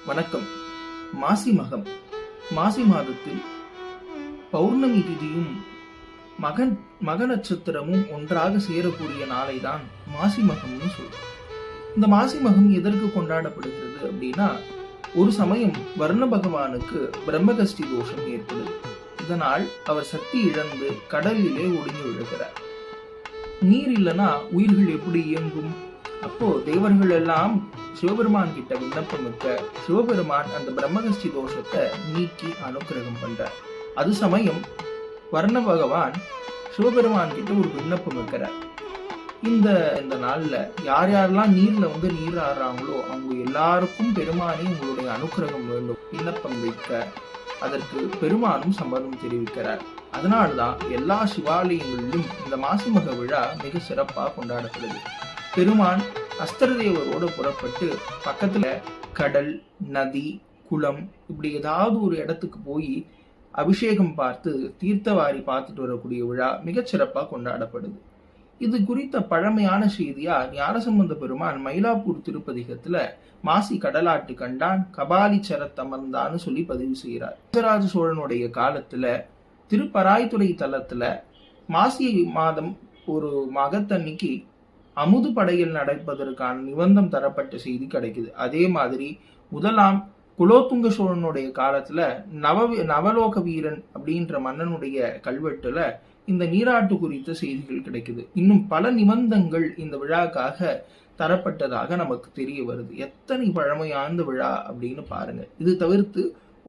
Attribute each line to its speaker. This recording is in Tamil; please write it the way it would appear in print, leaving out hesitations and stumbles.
Speaker 1: வணக்கம். மாசி மகம். மாசி மாதத்தில் பௌர்ணமி திதியும் மக நட்சத்திரமும் ஒன்றாக சேரக்கூடிய நாளை தான் மாசி மகம்னு சொல்றோம். இந்த மாசி மகம் எதற்கு கொண்டாடப்படுகிறது அப்படின்னா, ஒரு சமயம் வர்ண பகவானுக்கு பிரம்மகஷ்டி தோஷம் ஏற்படுது. இதனால் அவர் சக்தி இழந்து கடலிலே ஒடுங்கி விழுகிறார். நீர் இல்லைன்னா உயிர்கள் எப்படி இயங்கும்? அப்போ தேவர்கள் எல்லாம் சிவபெருமான் கிட்ட விண்ணப்பம் வைக்க, சிவபெருமான் அந்த பிரம்மகஷ்டி தோஷத்தை நீக்கி அனுக்கிரகம் பண்றார். அது சமயம் வர்ண பகவான் சிவபெருமான் கிட்ட ஒரு விண்ணப்பம் வைக்கிறார். இந்த நாள்ல யார் யாரெல்லாம் நீர்ல நீர் ஆடுறாங்களோ அவங்க எல்லாருக்கும் பெருமானே உங்களுடைய அனுக்கிரகம் வேண்டும் விண்ணப்பம் வைக்க, அதற்கு பெருமானும் சம்மதம் தெரிவிக்கிறார். அதனால்தான் எல்லா சிவாலயங்களிலும் இந்த மாசி மக விழா மிக சிறப்பாக கொண்டாடப்படுது. பெருமான் அஸ்தரதேவரோடு புறப்பட்டு பக்கத்துல கடல், நதி, குளம் இப்படி ஏதாவது ஒரு இடத்துக்கு போய் அபிஷேகம் பார்த்து தீர்த்தவாரி பார்த்துட்டு வரக்கூடிய விழா மிகச் சிறப்பாக கொண்டாடப்படுது. இது குறித்த பழமையான செய்தியா ஞானசம்பந்த பெருமான் மயிலாப்பூர் திருப்பதிகத்துல மாசி கடலாட்டு கண்டான் கபாலி சரத்தமர்ந்தான்னு சொல்லி பதிவு செய்கிறார். ராஜராஜ சோழனுடைய காலத்துல திருப்பராய்த்துறை தலத்துல மாசி மாதம் ஒரு மகத்தன்னைக்கு அமுது படையில் நடப்பதற்கான நிபந்தம் தரப்பட்ட செய்தி கிடைக்குது. அதே மாதிரி முதலாம் குலோத்துங்க சோழனுடைய காலத்துல நவலோக வீரன் அப்படின்ற மன்னனுடைய கல்வெட்டுல இந்த நீராட்டு குறித்த செய்திகள் கிடைக்குது. இன்னும் பல நிபந்தங்கள் இந்த விழாக்காக தரப்பட்டதாக நமக்கு தெரிய வருது. எத்தனை பழமையான விழா அப்படின்னு பாருங்க. இது தவிர்த்து